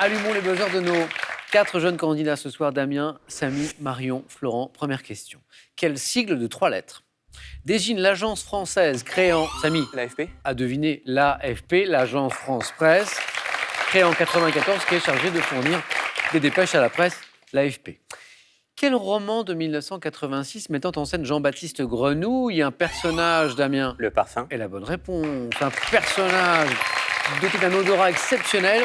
Allumons les buzzers de nos 4 jeunes candidats ce soir. Damien, Samy, Marion, Florent. Première question. Quel sigle de 3 lettres désigne l'agence française créant... Samy, L'AFP. a deviné l'AFP, l'agence France Presse, créée en 1994, qui est chargée de fournir des dépêches à la presse, l'AFP. Quel roman de 1986 mettant en scène Jean-Baptiste Grenouille, un personnage, Damien? Le parfum. Et la bonne réponse. Un personnage doté d'un odorat exceptionnel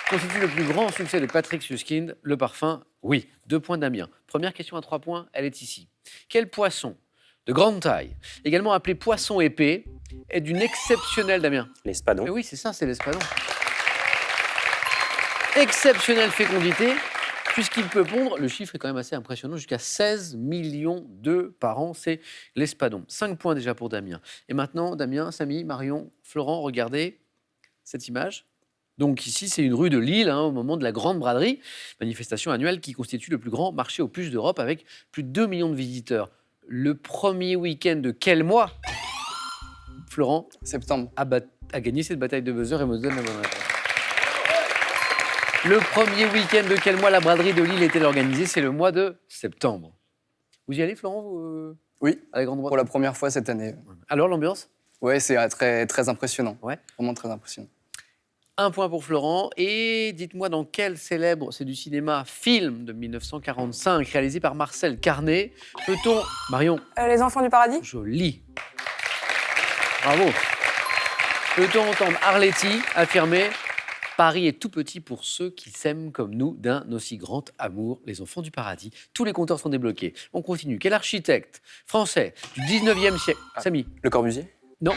constitue le plus grand succès de Patrick Suskind, Le Parfum. Oui, 2 points Damien. Première question à 3 points, elle est ici. Quel poisson de grande taille, également appelé poisson épais, est d'une exceptionnelle, Damien? L'espadon. Oui, c'est ça, c'est l'espadon. Exceptionnelle fécondité, puisqu'il peut pondre, le chiffre est quand même assez impressionnant, jusqu'à 16 millions d'œufs par an, c'est l'espadon. 5 points déjà pour Damien. Et maintenant, Damien, Samy, Marion, Florent, regardez cette image. Donc ici, c'est une rue de Lille, au moment de la Grande Braderie, manifestation annuelle qui constitue le plus grand marché aux puces d'Europe avec plus de 2 millions de visiteurs. Le premier week-end de quel mois, Florent, Septembre. a gagné cette bataille de buzzer et me donne la bonne réponse? Le premier week-end de quel mois la braderie de Lille est-elle organisée? C'est le mois de septembre. Vous y allez, Florent, Oui, à la Grande pour Braderie? la première fois cette année. Alors, l'ambiance? Ouais, c'est très, très impressionnant. Ouais. Vraiment très impressionnant. 1 point pour Florent. Et dites-moi dans quel célèbre, c'est du cinéma, film de 1945, réalisé par Marcel Carné, peut-on... Marion, Les enfants du paradis. joli. Bravo. Peut-on entendre Arletty affirmer « Paris est tout petit pour ceux qui s'aiment comme nous d'un aussi grand amour, les enfants du paradis ». Tous les compteurs sont débloqués. On continue. Quel architecte français du 19e siècle, Samy? Le Corbusier. Non.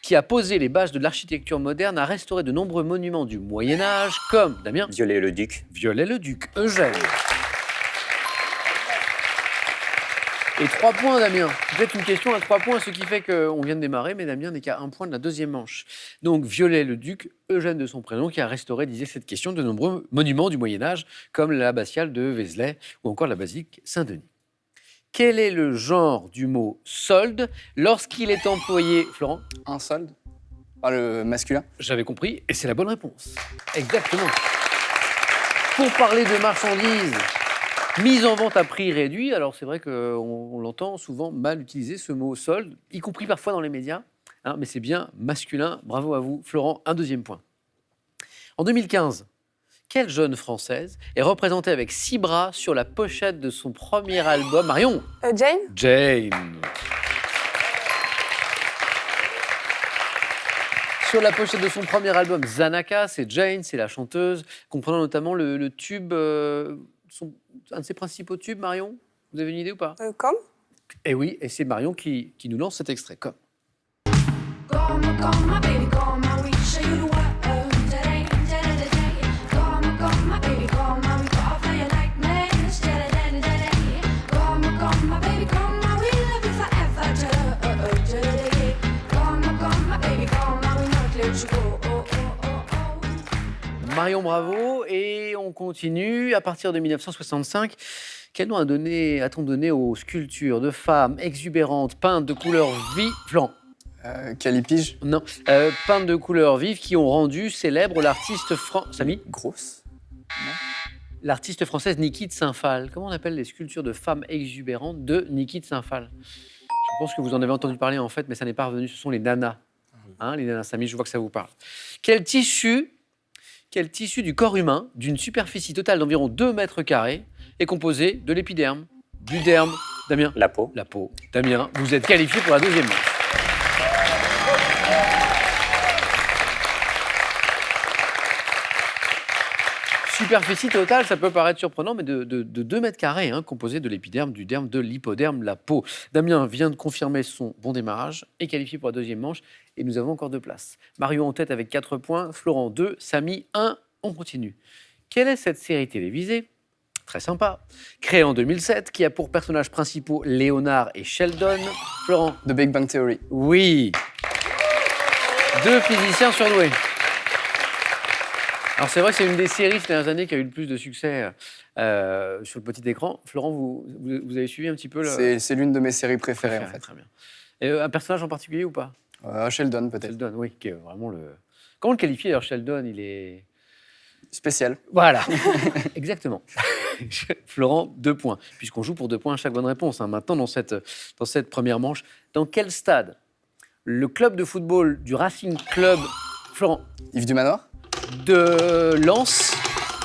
Qui a posé les bases de l'architecture moderne, a restauré de nombreux monuments du Moyen-Âge, comme, Damien, Viollet-le-Duc. Viollet-le-Duc, Eugène. Et 3 points, Damien. Peut-être une question à 3 points, ce qui fait qu'on vient de démarrer, mais Damien n'est qu'à 1 point de la deuxième manche. Donc, Viollet-le-Duc, Eugène de son prénom, qui a restauré, disait cette question, de nombreux monuments du Moyen-Âge, comme l'abbatiale de Vézelay ou encore la basilique Saint-Denis. Quel est le genre du mot solde lorsqu'il est employé, Florent? Un solde. Le masculin. J'avais compris, et c'est la bonne réponse. Exactement. Pour parler de marchandises mises en vente à prix réduit, alors c'est vrai qu'on l'entend souvent mal utiliser, ce mot solde, y compris parfois dans les médias, mais c'est bien masculin. Bravo à vous, Florent. Un deuxième point. En 2015, quelle jeune Française est représentée avec 6 bras sur la pochette de son premier album? Marion? Jane. Jane. Sur la pochette de son premier album, Zanaka, c'est Jane, c'est la chanteuse, comprenant notamment le tube, un de ses principaux tubes, Marion? Vous avez une idée ou pas? Comme. Eh oui, et c'est Marion qui nous lance cet extrait. Comme. Marion, bravo. Et on continue. À partir de 1965, quel nom a-t-on donné aux sculptures de femmes exubérantes, peintes de couleurs vives? Calipige. Non, peintes de couleurs vives qui ont rendu célèbre l'artiste Samy? Grosse. L'artiste française Niki de Saint-Phal. Comment on appelle les sculptures de femmes exubérantes de Niki de Saint-Phal? Je pense que vous en avez entendu parler en fait, mais ça n'est pas revenu. Ce sont les nanas. Les nanas, Samy, je vois que ça vous parle. Quel tissu du corps humain, d'une superficie totale d'environ 2 mètres carrés, est composé de l'épiderme, du derme? Damien? La peau. La peau. Damien, vous êtes qualifié pour la deuxième manche. Superficie totale, ça peut paraître surprenant, mais de 2 mètres carrés, composé de l'épiderme, du derme, de l'hypoderme, la peau. Damien vient de confirmer son bon démarrage, est qualifié pour la deuxième manche, et nous avons encore 2 places. Marion en tête avec 4 points, Florent 2, Samy 1. On continue. Quelle est cette série télévisée, très sympa, créée en 2007, qui a pour personnages principaux Léonard et Sheldon? Florent? The Big Bang Theory. Oui. 2 physiciens surdoués. Alors c'est vrai que c'est une des séries ces dernières années qui a eu le plus de succès sur le petit écran. Florent, vous avez suivi un petit peu C'est l'une de mes séries préférées en fait. Très bien. Et un personnage en particulier ou pas? Sheldon peut-être. Sheldon, oui, qui est vraiment le... Comment le qualifier d'ailleurs, Sheldon? Il est... Spécial. Voilà, exactement. Florent, 2 points, puisqu'on joue pour 2 points à chaque bonne réponse. Hein. Maintenant, dans cette première manche, dans quel stade le club de football du Racing Club, Florent, Yves du Manoir. de Lens,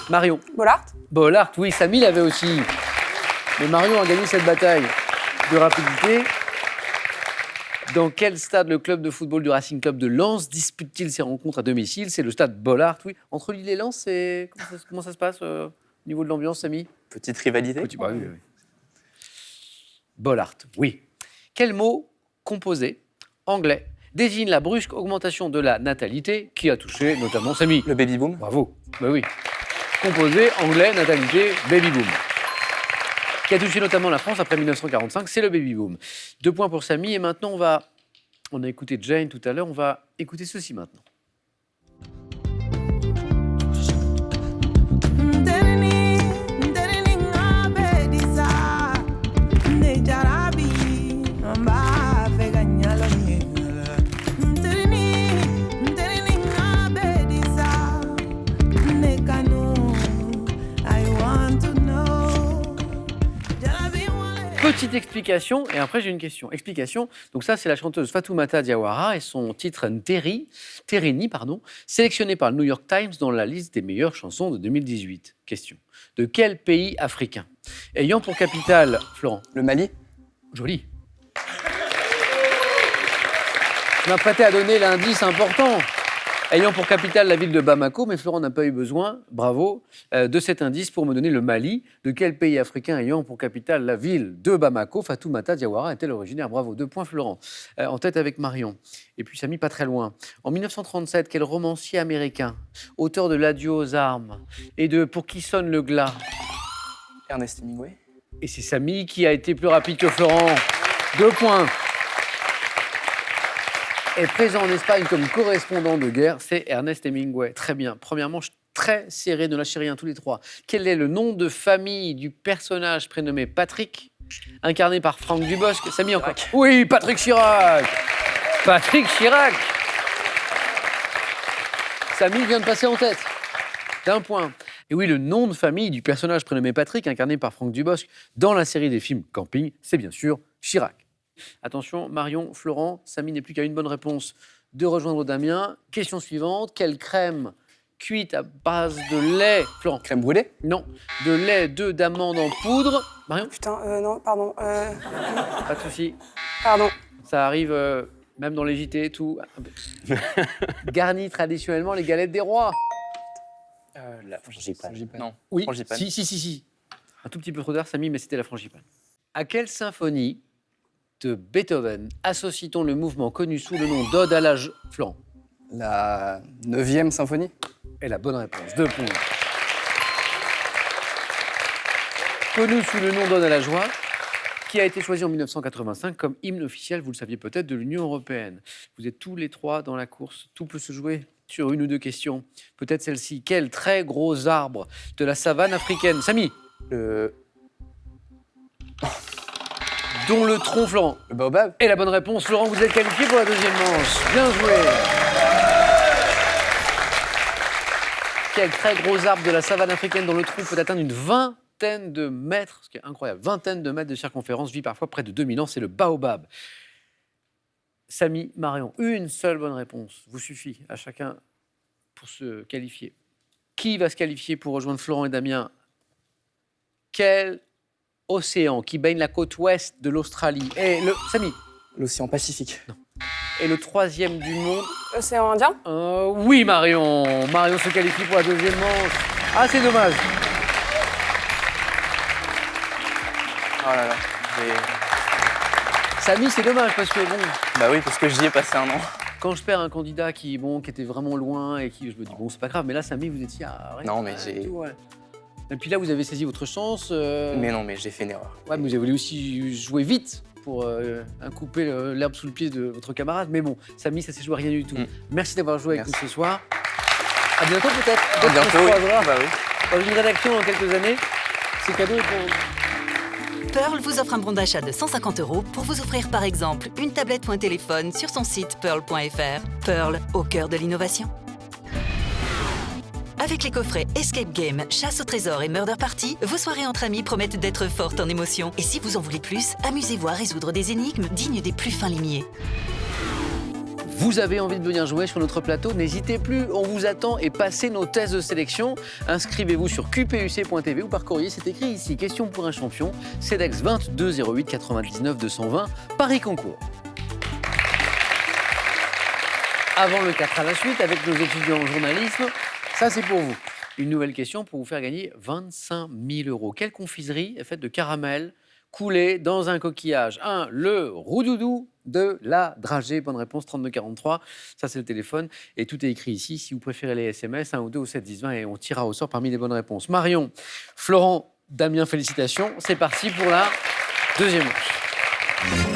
Marion? Bollard. Bollard, oui, Samy l'avait aussi. Mais Marion a gagné cette bataille de rapidité. Dans quel stade le club de football du Racing Club de Lens dispute-t-il ses rencontres à domicile? C'est le stade Bollard, oui. Entre Lille et Lens, comment ça se passe au niveau de l'ambiance, Samy? Petite rivalité. Bah oui, oui. Bollard, oui. Quel mot composé, anglais, désigne la brusque augmentation de la natalité qui a touché notamment Samy? Le baby boom. Bravo. Bah oui. Composé, anglais, natalité, baby boom. Qui a touché notamment la France après 1945, c'est le baby boom. 2 points pour Samy. Et maintenant, on a écouté Jane tout à l'heure, on va écouter ceci maintenant. Petite explication, et après j'ai une question. Explication, donc ça c'est la chanteuse Fatoumata Diawara et son titre Terini, sélectionné par le New York Times dans la liste des meilleures chansons de 2018. Question, de quel pays africain ayant pour capitale, Florent? Le Mali. Joli. Je m'apprêtais à donner l'indice important. Ayant pour capitale la ville de Bamako, mais Florent n'a pas eu besoin, bravo, de cet indice pour me donner le Mali. De quel pays africain ayant pour capitale la ville de Bamako, Fatoumata Diawara est-elle originaire? Bravo, 2 points Florent. En tête avec Marion. Et puis Samy, pas très loin. En 1937, quel romancier américain, auteur de L'adieu aux armes et de Pour qui sonne le glas? Ernest Hemingway. Et c'est Samy qui a été plus rapide que Florent. 2 points. Est présent en Espagne comme correspondant de guerre, c'est Ernest Hemingway. Très bien. Première manche très serrée, ne lâchez rien tous les 3. Quel est le nom de famille du personnage prénommé Patrick, incarné par Franck Dubosc? Samy encore. Oui, Patrick Chirac. Patrick Chirac. Samy vient de passer en tête. D'1 point. Et oui, le nom de famille du personnage prénommé Patrick, incarné par Franck Dubosc dans la série des films Camping, c'est bien sûr Chirac. Attention, Marion, Florent, Samy n'est plus qu'à une bonne réponse de rejoindre Damien. Question suivante, quelle crème cuite à base de lait, Florent? Crème brûlée. Non, de lait d'œufs d'amandes en poudre. Marion? Putain, non, pardon. Pas de souci, Pardon. ça arrive même dans les JT et tout. Garni traditionnellement les galettes des rois. La frangipane. Frangipane. Non. Oui, Frangipane. si. Un tout petit peu trop tard, Samy, mais c'était la frangipane. À quelle symphonie de Beethoven associe-t-on le mouvement connu sous le nom d'Ode à la joie? Florent. La 9e symphonie. Et la bonne réponse, 2 points. Connu sous le nom d'Ode à la joie, qui a été choisi en 1985 comme hymne officiel, vous le saviez peut-être, de l'Union européenne. Vous êtes tous les 3 dans la course, tout peut se jouer sur 1 ou 2 questions. Peut-être celle-ci. Quel très gros arbre de la savane africaine? Samy. Dont le tronc, Florent. Le baobab. Et la bonne réponse, Florent, vous êtes qualifié pour la 2e manche. Bien joué. Quel très gros arbre de la savane africaine dont le tronc peut atteindre une vingtaine de mètres, ce qui est incroyable, vingtaine de mètres de circonférence, vit parfois près de 2000 ans, c'est le baobab. Samy, Marion, une seule bonne réponse vous suffit à chacun pour se qualifier. Qui va se qualifier pour rejoindre Florent et Damien? Quel océan qui baigne la côte ouest de l'Australie? Et le Samy. L'océan Pacifique. Non. Et le 3e du monde? Océan Indien. Oui, Marion. Marion se qualifie pour la 2e manche. Ah, c'est dommage. Oh là là. Samy, c'est dommage parce que bon, Bah oui, parce que j'y ai passé un an. quand je perds un candidat qui était vraiment loin et qui je me dis bon, c'est pas grave, mais là Samy, vous étiez à Non, mais et j'ai- tout, ouais. Et puis là, vous avez saisi votre chance. Mais non, mais j'ai fait une erreur. Ouais, mais vous avez voulu aussi jouer vite pour couper l'herbe sous le pied de votre camarade. Mais bon, Samy, ça s'est joué à rien du tout. Merci d'avoir joué avec Merci. nous ce soir. À bientôt peut-être. À Peut-être qu'on bientôt. se Oui. croisera Bah oui. dans une rédaction dans quelques années. C'est cadeau et pour... Pearl vous offre un bon d'achat de 150 € pour vous offrir par exemple une tablette ou un téléphone sur son site pearl.fr. Pearl, au cœur de l'innovation. Avec les coffrets Escape Game, Chasse au trésor et Murder Party, vos soirées entre amis promettent d'être fortes en émotions. Et si vous en voulez plus, amusez-vous à résoudre des énigmes dignes des plus fins limiers. Vous avez envie de venir jouer sur notre plateau? N'hésitez plus, on vous attend et passez nos tests de sélection. Inscrivez-vous sur qpuc.tv ou par courrier, c'est écrit ici. Question pour un champion, CEDEX 22 08 99 220, Paris Concours. Avant le 4 à la suite, avec nos étudiants en journalisme, ça c'est pour vous. Une nouvelle question pour vous faire gagner 25 000 euros. Quelle confiserie est faite de caramel coulé dans un coquillage? 1. Le roudoudou de la dragée. Bonne réponse, 3243. Ça, c'est le téléphone. Et tout est écrit ici. Si vous préférez les SMS, 1 ou 2 ou 7 10 20 et on tirera au sort parmi les bonnes réponses. Marion, Florent, Damien, félicitations. C'est parti pour la deuxième manche.